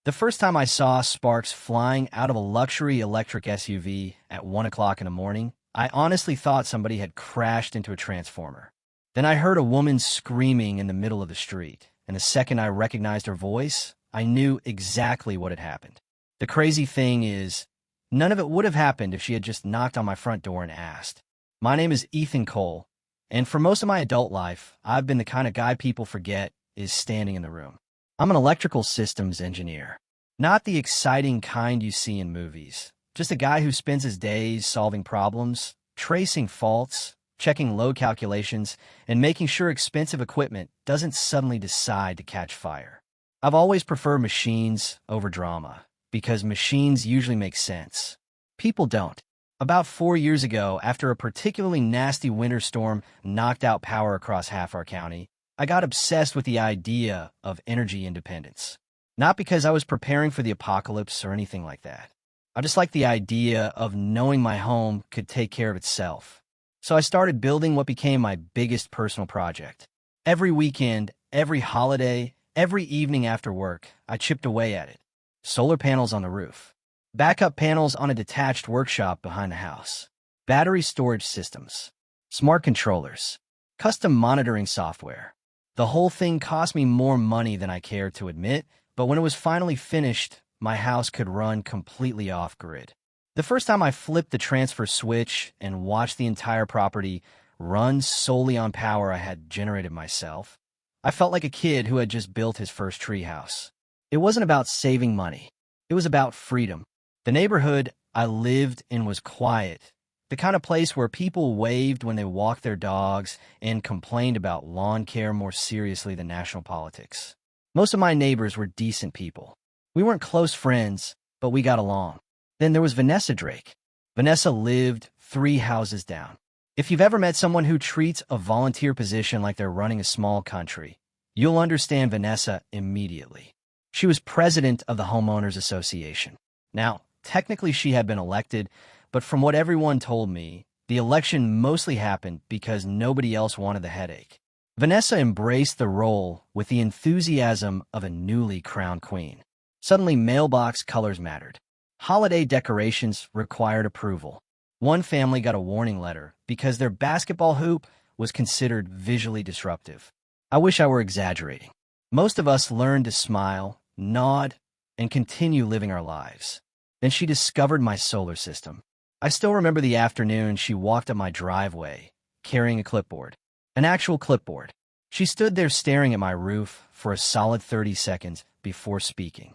The first time I saw sparks flying out of a luxury electric SUV at 1 o'clock in the morning, I honestly thought somebody had crashed into a transformer. Then I heard a woman screaming in the middle of the street, and the second I recognized her voice, I knew exactly what had happened. The crazy thing is, none of it would have happened if she had just knocked on my front door and asked. My name is Ethan Cole, and for most of my adult life, I've been the kind of guy people forget is standing in the room. I'm an electrical systems engineer. Not the exciting kind you see in movies. Just a guy who spends his days solving problems, tracing faults, checking load calculations, and making sure expensive equipment doesn't suddenly decide to catch fire. I've always preferred machines over drama, because machines usually make sense. People don't. About 4 years ago, after a particularly nasty winter storm knocked out power across half our county, I got obsessed with the idea of energy independence. Not because I was preparing for the apocalypse or anything like that. I just liked the idea of knowing my home could take care of itself. So I started building what became my biggest personal project. Every weekend, every holiday, every evening after work, I chipped away at it. Solar panels on the roof. Backup panels on a detached workshop behind the house. Battery storage systems. Smart controllers. Custom monitoring software. The whole thing cost me more money than I cared to admit, but when it was finally finished, my house could run completely off-grid. The first time I flipped the transfer switch and watched the entire property run solely on power I had generated myself, I felt like a kid who had just built his first treehouse. It wasn't about saving money. It was about freedom. The neighborhood I lived in was quiet, the kind of place where people waved when they walked their dogs and complained about lawn care more seriously than national politics. Most of my neighbors were decent people. We weren't close friends, but we got along. Then there was Vanessa Drake. Vanessa lived 3 houses down. If you've ever met someone who treats a volunteer position like they're running a small country, you'll understand Vanessa immediately. She was president of the Homeowners Association. Now, technically she had been elected, but from what everyone told me, the election mostly happened because nobody else wanted the headache. Vanessa embraced the role with the enthusiasm of a newly crowned queen. Suddenly, mailbox colors mattered. Holiday decorations required approval. One family got a warning letter because their basketball hoop was considered visually disruptive. I wish I were exaggerating. Most of us learned to smile, nod, and continue living our lives. Then she discovered my solar system. I still remember the afternoon she walked up my driveway, carrying a clipboard. An actual clipboard. She stood there staring at my roof for a solid 30 seconds before speaking.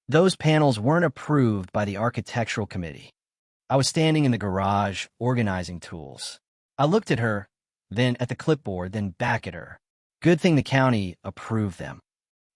Those panels weren't approved by the architectural committee. I was standing in the garage, organizing tools. I looked at her, then at the clipboard, then back at her. Good thing the county approved them.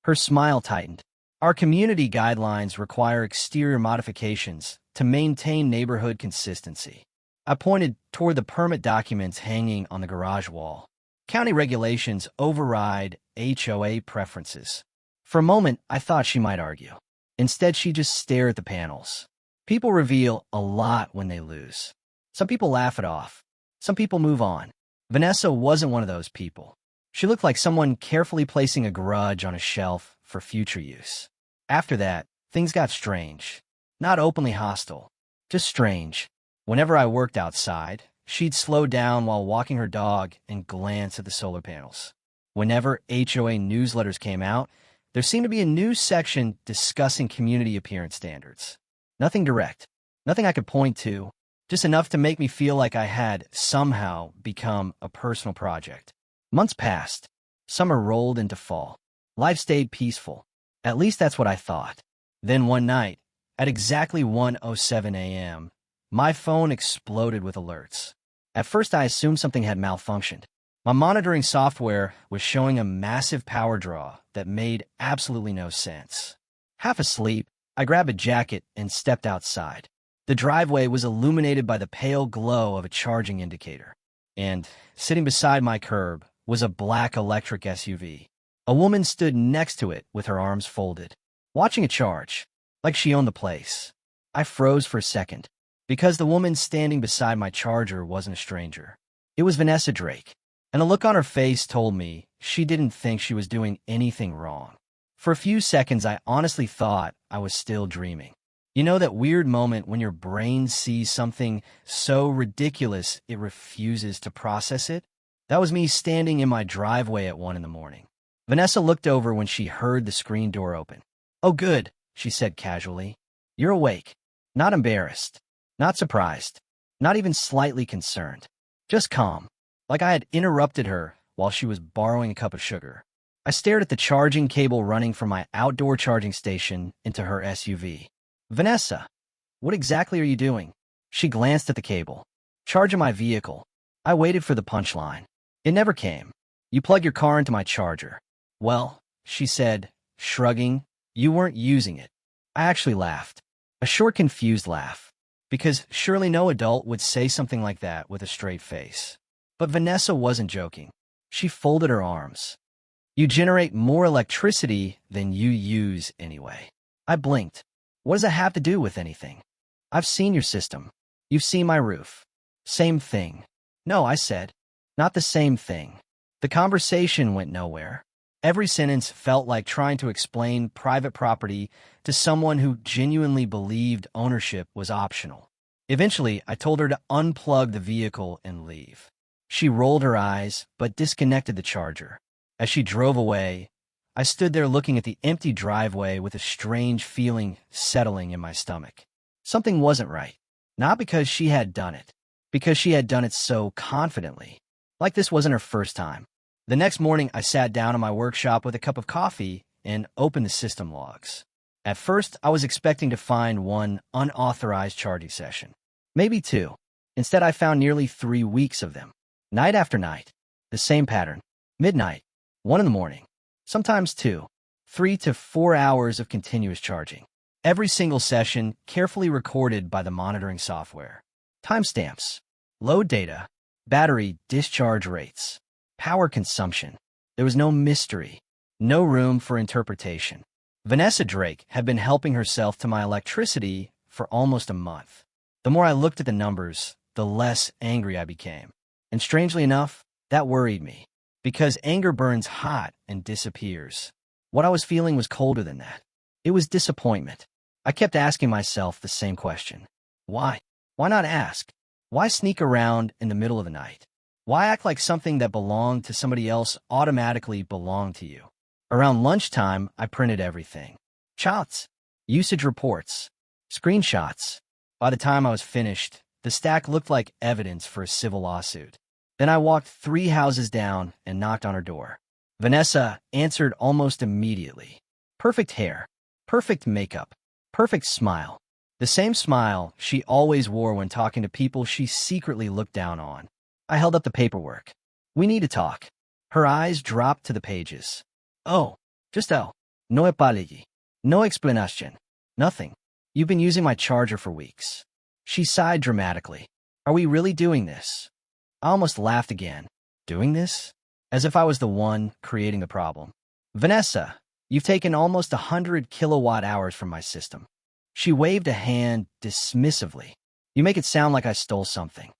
Her smile tightened. Our community guidelines require exterior modifications to maintain neighborhood consistency. I pointed toward the permit documents hanging on the garage wall. County regulations override HOA preferences. For a moment, I thought she might argue. Instead, she just stared at the panels. People reveal a lot when they lose. Some people laugh it off. Some people move on. Vanessa wasn't one of those people. She looked like someone carefully placing a grudge on a shelf for future use. After that, things got strange. Not openly hostile, just strange. Whenever I worked outside, she'd slow down while walking her dog and glance at the solar panels. Whenever HOA newsletters came out, there seemed to be a new section discussing community appearance standards. Nothing direct, nothing I could point to, just enough to make me feel like I had somehow become a personal project. Months passed. Summer rolled into fall. Life stayed peaceful. At least that's what I thought. Then one night, at exactly 1:07 a.m., my phone exploded with alerts. At first, I assumed something had malfunctioned. My monitoring software was showing a massive power draw that made absolutely no sense. Half asleep, I grabbed a jacket and stepped outside. The driveway was illuminated by the pale glow of a charging indicator. And, sitting beside my curb, was a black electric SUV. A woman stood next to it with her arms folded, watching it charge, like she owned the place. I froze for a second, because the woman standing beside my charger wasn't a stranger. It was Vanessa Drake, and a look on her face told me she didn't think she was doing anything wrong. For a few seconds, I honestly thought I was still dreaming. You know that weird moment when your brain sees something so ridiculous it refuses to process it? That was me standing in my driveway at 1 in the morning. Vanessa looked over when she heard the screen door open. "Oh, good," she said casually. "You're awake." Not embarrassed, not surprised, not even slightly concerned. Just calm, like I had interrupted her while she was borrowing a cup of sugar. I stared at the charging cable running from my outdoor charging station into her SUV. "Vanessa, what exactly are you doing?" She glanced at the cable. "Charging my vehicle." I waited for the punchline. It never came. "You plug your car into my charger." "Well," she said, shrugging, "you weren't using it." I actually laughed. A short, confused laugh. Because surely no adult would say something like that with a straight face. But Vanessa wasn't joking. She folded her arms. "You generate more electricity than you use anyway." I blinked. "What does that have to do with anything?" "I've seen your system. You've seen my roof." "Same thing." "No," I said. "Not the same thing." The conversation went nowhere. Every sentence felt like trying to explain private property to someone who genuinely believed ownership was optional. Eventually, I told her to unplug the vehicle and leave. She rolled her eyes, but disconnected the charger. As she drove away, I stood there looking at the empty driveway with a strange feeling settling in my stomach. Something wasn't right. Not because she had done it, because she had done it so confidently. Like this wasn't her first time. The next morning, I sat down in my workshop with a cup of coffee and opened the system logs. At first, I was expecting to find one unauthorized charging session. Maybe two. Instead, I found nearly 3 weeks of them. Night after night. The same pattern. Midnight. 1 in the morning. Sometimes 2. 3 to 4 hours of continuous charging. Every single session carefully recorded by the monitoring software. Timestamps. Load data. Battery discharge rates. Power consumption. There was no mystery, no room for interpretation. Vanessa Drake had been helping herself to my electricity for almost a month. The more I looked at the numbers, the less angry I became. And strangely enough, that worried me, because anger burns hot and disappears. What I was feeling was colder than that. It was disappointment. I kept asking myself the same question. Why? Why not ask? Why sneak around in the middle of the night? Why act like something that belonged to somebody else automatically belonged to you? Around lunchtime, I printed everything. Charts, usage reports, screenshots. By the time I was finished, the stack looked like evidence for a civil lawsuit. Then I walked 3 houses down and knocked on her door. Vanessa answered almost immediately. Perfect hair, perfect makeup, perfect smile. The same smile she always wore when talking to people she secretly looked down on. I held up the paperwork. "We need to talk." Her eyes dropped to the pages. "Oh, just oh. No apology. No explanation. Nothing. You've been using my charger for weeks." She sighed dramatically. "Are we really doing this?" I almost laughed again. Doing this? As if I was the one creating the problem. "Vanessa, you've taken almost 100 kilowatt hours from my system." She waved a hand dismissively. "You make it sound like I stole something."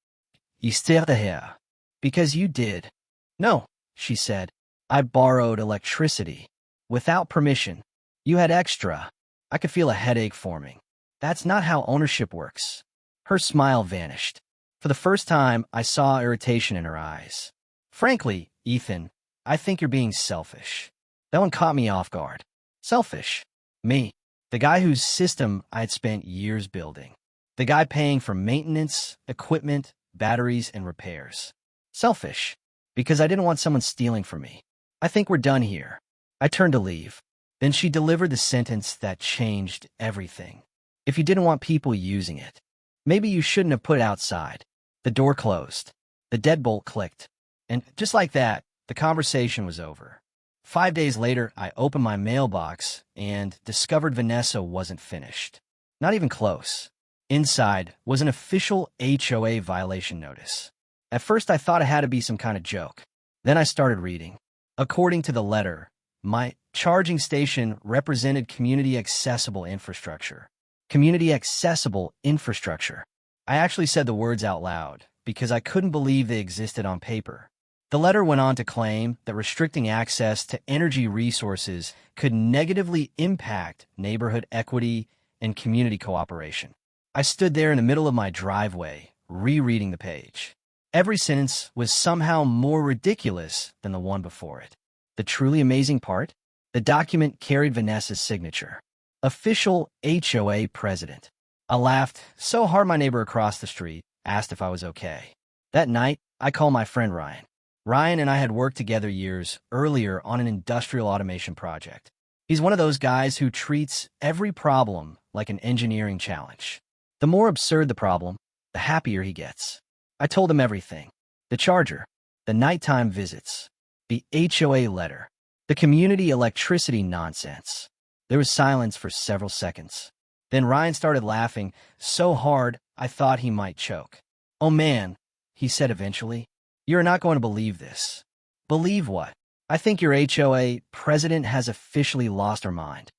"You still here." "Because you did." "No," she said. "I borrowed electricity. Without permission. You had extra." I could feel a headache forming. That's not how ownership works. Her smile vanished. For the first time, I saw irritation in her eyes. "Frankly, Ethan, I think you're being selfish." That one caught me off guard. Selfish? Me. The guy whose system I had spent years building. The guy paying for maintenance, equipment, batteries, and repairs. Selfish. Because I didn't want someone stealing from me. "I think we're done here." I turned to leave. Then she delivered the sentence that changed everything. "If you didn't want people using it, maybe you shouldn't have put it outside." The door closed. The deadbolt clicked. And just like that, the conversation was over. 5 days later, I opened my mailbox and discovered Vanessa wasn't finished. Not even close. Inside was an official HOA violation notice. At first, I thought it had to be some kind of joke. Then I started reading. According to the letter, my charging station represented community accessible infrastructure. Community accessible infrastructure. I actually said the words out loud because I couldn't believe they existed on paper. The letter went on to claim that restricting access to energy resources could negatively impact neighborhood equity and community cooperation. I stood there in the middle of my driveway, rereading the page. Every sentence was somehow more ridiculous than the one before it. The truly amazing part? The document carried Vanessa's signature. Official HOA president. I laughed so hard my neighbor across the street asked if I was okay. That night, I called my friend Ryan. Ryan and I had worked together years earlier on an industrial automation project. He's one of those guys who treats every problem like an engineering challenge. The more absurd the problem, the happier he gets. I told him everything. The charger, the nighttime visits, the HOA letter, the community electricity nonsense. There was silence for several seconds. Then Ryan started laughing so hard I thought he might choke. "Oh man," he said eventually, "you're not going to believe this." "Believe what?" "I think your HOA president has officially lost her mind."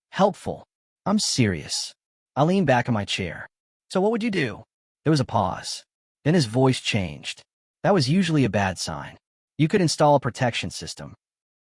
"Helpful." "I'm serious." I leaned back in my chair. "So what would you do?" There was a pause. Then his voice changed. That was usually a bad sign. "You could install a protection system."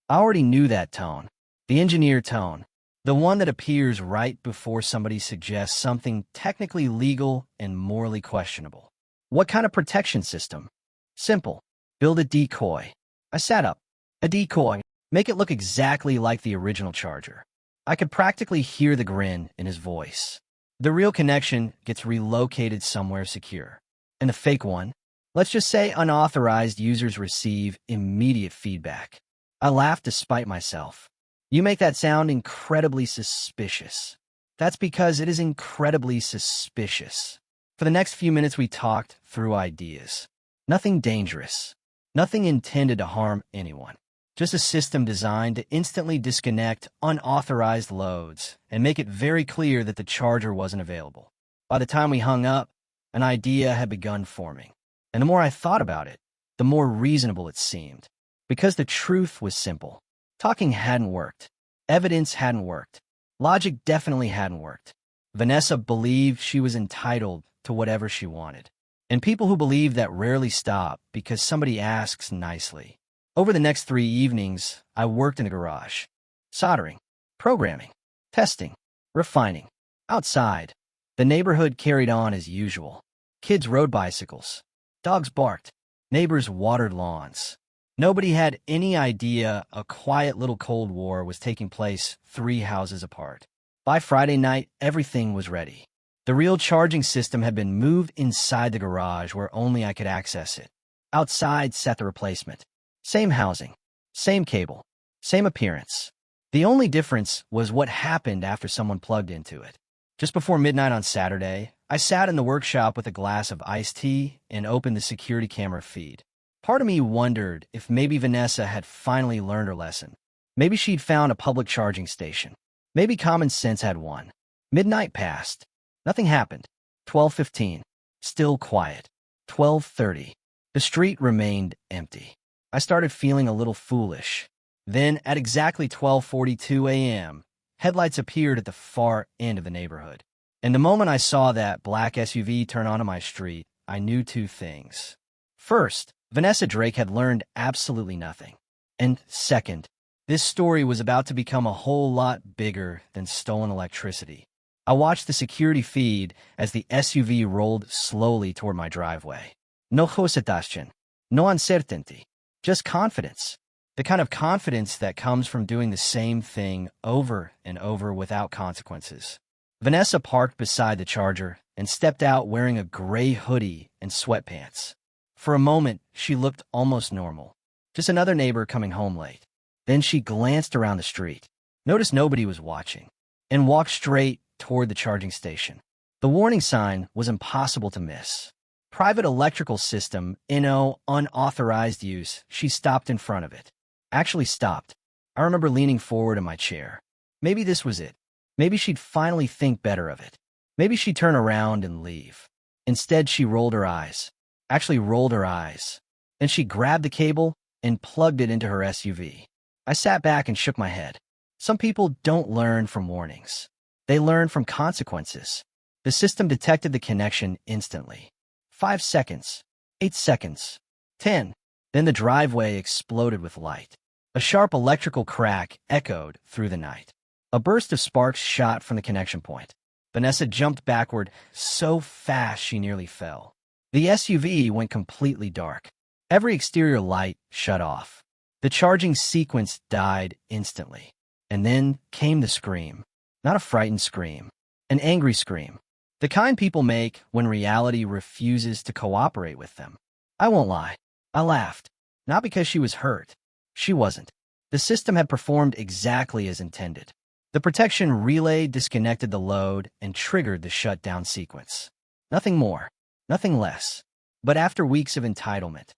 I already knew that tone. The engineer tone. The one that appears right before somebody suggests something technically legal and morally questionable. "What kind of protection system?" "Simple. Build a decoy." I sat up. "A decoy? Make it look exactly like the original charger." I could practically hear the grin in his voice. "The real connection gets relocated somewhere secure. And the fake one? Let's just say unauthorized users receive immediate feedback." I laughed despite myself. "You make that sound incredibly suspicious." "That's because it is incredibly suspicious." For the next few minutes we talked through ideas. Nothing dangerous. Nothing intended to harm anyone. Just a system designed to instantly disconnect unauthorized loads and make it very clear that the charger wasn't available. By the time we hung up, an idea had begun forming. And the more I thought about it, the more reasonable it seemed. Because the truth was simple. Talking hadn't worked. Evidence hadn't worked. Logic definitely hadn't worked. Vanessa believed she was entitled to whatever she wanted. And people who believe that rarely stop because somebody asks nicely. Over the next 3 evenings, I worked in a garage. Soldering, programming, testing, refining. Outside, the neighborhood carried on as usual. Kids rode bicycles. Dogs barked. Neighbors watered lawns. Nobody had any idea a quiet little Cold War was taking place 3 houses apart. By Friday night, everything was ready. The real charging system had been moved inside the garage where only I could access it. Outside sat the replacement. Same housing, same cable, same appearance. The only difference was what happened after someone plugged into it. Just before midnight on Saturday, I sat in the workshop with a glass of iced tea and opened the security camera feed. Part of me wondered if maybe Vanessa had finally learned her lesson. Maybe she'd found a public charging station. Maybe common sense had won. Midnight passed. Nothing happened. 12:15. Still quiet. 12:30. The street remained empty. I started feeling a little foolish. Then, at exactly 12:42 a.m., headlights appeared at the far end of the neighborhood. And the moment I saw that black SUV turn onto my street, I knew 2 things. First, Vanessa Drake had learned absolutely nothing. And second, this story was about to become a whole lot bigger than stolen electricity. I watched the security feed as the SUV rolled slowly toward my driveway. No hesitation, no uncertainty, just confidence. The kind of confidence that comes from doing the same thing over and over without consequences. Vanessa parked beside the charger and stepped out wearing a gray hoodie and sweatpants. For a moment, she looked almost normal. Just another neighbor coming home late. Then she glanced around the street, noticed nobody was watching, and walked straight toward the charging station. The warning sign was impossible to miss. Private electrical system, unauthorized use. She stopped in front of it. Actually stopped. I remember leaning forward in my chair. Maybe this was it. Maybe she'd finally think better of it. Maybe she'd turn around and leave. Instead, she rolled her eyes. Actually rolled her eyes. Then she grabbed the cable and plugged it into her SUV. I sat back and shook my head. Some people don't learn from warnings. They learn from consequences. The system detected the connection instantly. 5 seconds. 8 seconds. 10. Then the driveway exploded with light. A sharp electrical crack echoed through the night. A burst of sparks shot from the connection point. Vanessa jumped backward so fast she nearly fell. The SUV went completely dark. Every exterior light shut off. The charging sequence died instantly. And then came the scream. Not a frightened scream. An angry scream. The kind people make when reality refuses to cooperate with them. I won't lie. I laughed. Not because she was hurt. She wasn't. The system had performed exactly as intended. The protection relay disconnected the load and triggered the shutdown sequence. Nothing more. Nothing less. But after weeks of entitlement,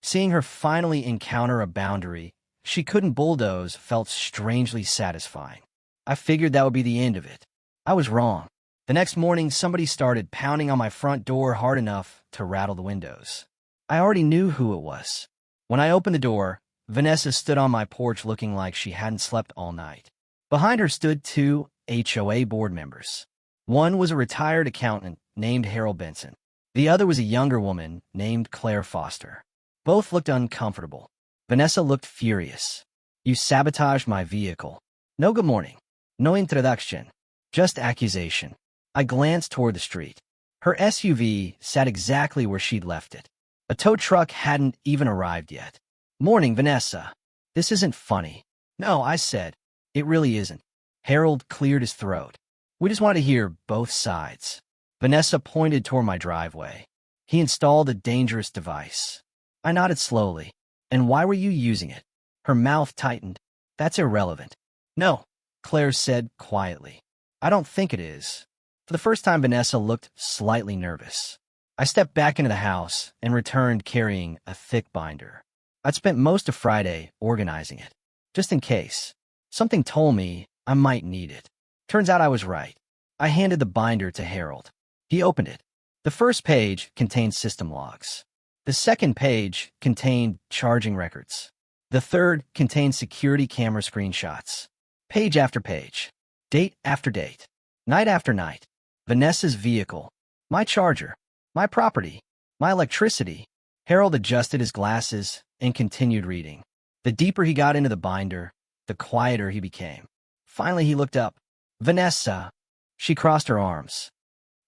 seeing her finally encounter a boundary she couldn't bulldoze felt strangely satisfying. I figured that would be the end of it. I was wrong. The next morning, somebody started pounding on my front door hard enough to rattle the windows. I already knew who it was. When I opened the door, Vanessa stood on my porch looking like she hadn't slept all night. Behind her stood two HOA board members. One was a retired accountant named Harold Benson. The other was a younger woman named Claire Foster. Both looked uncomfortable. Vanessa looked furious. "You sabotaged my vehicle." No good morning. No introduction. Just accusation. I glanced toward the street. Her SUV sat exactly where she'd left it. A tow truck hadn't even arrived yet. "Morning, Vanessa. This isn't funny." "No," I said. "It really isn't." Harold cleared his throat. "We just want to hear both sides." Vanessa pointed toward my driveway. "He installed a dangerous device." I nodded slowly. "And why were you using it?" Her mouth tightened. "That's irrelevant." "No," Claire said quietly. "I don't think it is." For the first time, Vanessa looked slightly nervous. I stepped back into the house and returned carrying a thick binder. I'd spent most of Friday organizing it, just in case. Something told me I might need it. Turns out I was right. I handed the binder to Harold. He opened it. The first page contained system logs. The second page contained charging records. The third contained security camera screenshots. Page after page. Date after date. Night after night. Vanessa's vehicle. My charger. My property. My electricity. Harold adjusted his glasses and continued reading. The deeper he got into the binder, the quieter he became. Finally, he looked up. "Vanessa." She crossed her arms.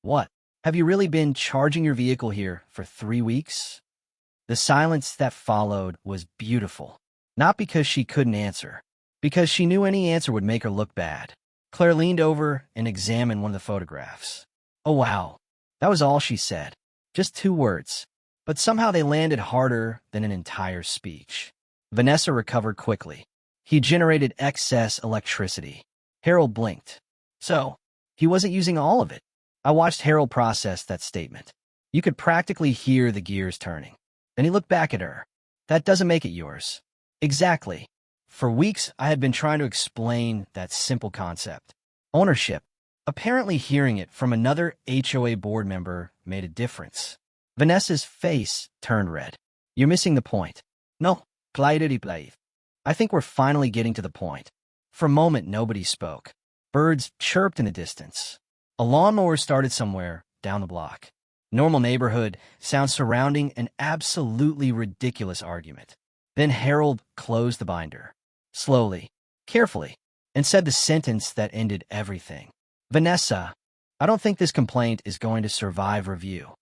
"What? Have you really been charging your vehicle here for 3 weeks?" The silence that followed was beautiful. Not because she couldn't answer, because she knew any answer would make her look bad. Claire leaned over and examined one of the photographs. "Oh, wow." That was all she said. Just 2 words. But somehow they landed harder than an entire speech. Vanessa recovered quickly. "He generated excess electricity." Harold blinked. "So, he wasn't using all of it." I watched Harold process that statement. You could practically hear the gears turning. Then he looked back at her. "That doesn't make it yours." Exactly. For weeks, I had been trying to explain that simple concept. Ownership. Apparently hearing it from another HOA board member made a difference. Vanessa's face turned red. "You're missing the point." "No, play. I think we're finally getting to the point." For a moment, nobody spoke. Birds chirped in the distance. A lawnmower started somewhere down the block. Normal neighborhood sounds surrounding an absolutely ridiculous argument. Then Harold closed the binder. Slowly, carefully, and said the sentence that ended everything. "Vanessa, I don't think this complaint is going to survive review."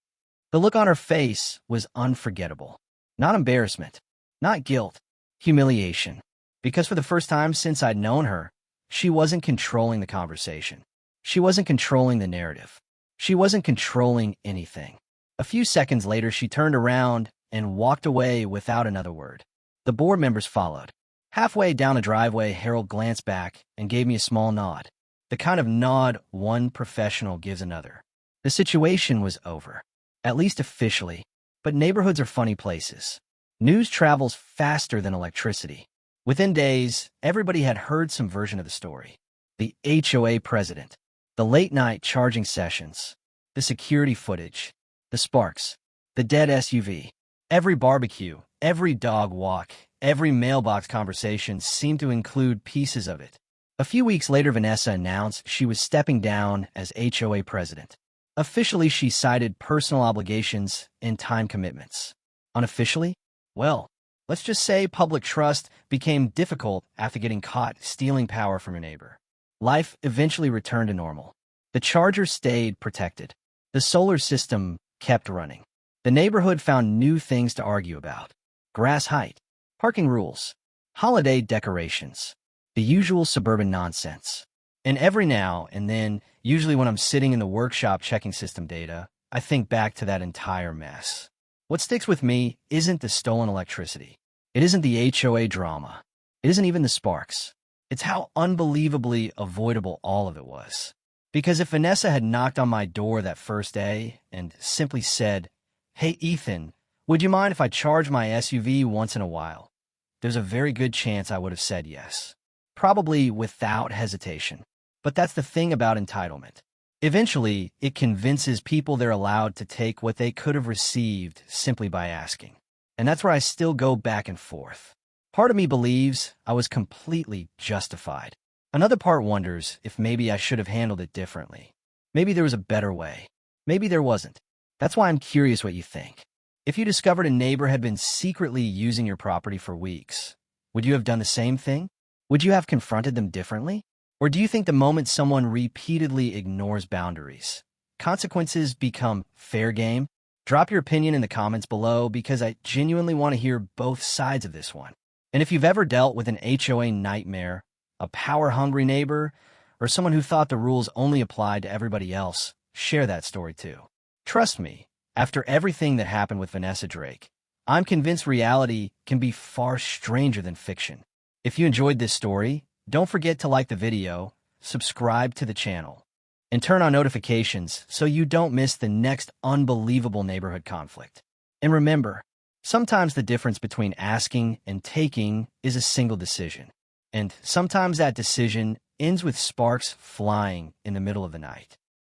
The look on her face was unforgettable. Not embarrassment, not guilt, humiliation. Because for the first time since I'd known her, she wasn't controlling the conversation. She wasn't controlling the narrative. She wasn't controlling anything. A few seconds later, she turned around and walked away without another word. The board members followed. Halfway down the driveway, Harold glanced back and gave me a small nod. The kind of nod one professional gives another. The situation was over. At least officially. But neighborhoods are funny places. News travels faster than electricity. Within days, everybody had heard some version of the story. The HOA president. The late-night charging sessions, the security footage, the sparks, the dead SUV. Every barbecue, every dog walk, every mailbox conversation seemed to include pieces of it. A few weeks later, Vanessa announced she was stepping down as HOA president. Officially, she cited personal obligations and time commitments. Unofficially, well, Let's just say public trust became difficult after getting caught stealing power from your neighbor. Life eventually returned to normal. The charger stayed protected. The solar system kept running. The neighborhood found new things to argue about. Grass height, parking rules, holiday decorations, the usual suburban nonsense. And every now and then, usually when I'm sitting in the workshop checking system data, I think back to that entire mess. What sticks with me isn't the stolen electricity. It isn't the HOA drama. It isn't even the sparks. It's how unbelievably avoidable all of it was. Because if Vanessa had knocked on my door that first day and simply said, "Hey, Ethan, would you mind if I charge my SUV once in a while?" there's a very good chance I would have said yes. Probably without hesitation. But that's the thing about entitlement. Eventually, it convinces people they're allowed to take what they could have received simply by asking. And that's where I still go back and forth. Part of me believes I was completely justified. Another part wonders if maybe I should have handled it differently. Maybe there was a better way. Maybe there wasn't. That's why I'm curious what you think. If you discovered a neighbor had been secretly using your property for weeks, would you have done the same thing? Would you have confronted them differently? Or do you think the moment someone repeatedly ignores boundaries, consequences become fair game? Drop your opinion in the comments below because I genuinely want to hear both sides of this one. And if you've ever dealt with an HOA nightmare, a power-hungry neighbor, or someone who thought the rules only applied to everybody else, share that story too. Trust me, after everything that happened with Vanessa Drake, I'm convinced reality can be far stranger than fiction. If you enjoyed this story, don't forget to like the video, subscribe to the channel, and turn on notifications so you don't miss the next unbelievable neighborhood conflict. And remember, sometimes the difference between asking and taking is a single decision. And sometimes that decision ends with sparks flying in the middle of the night.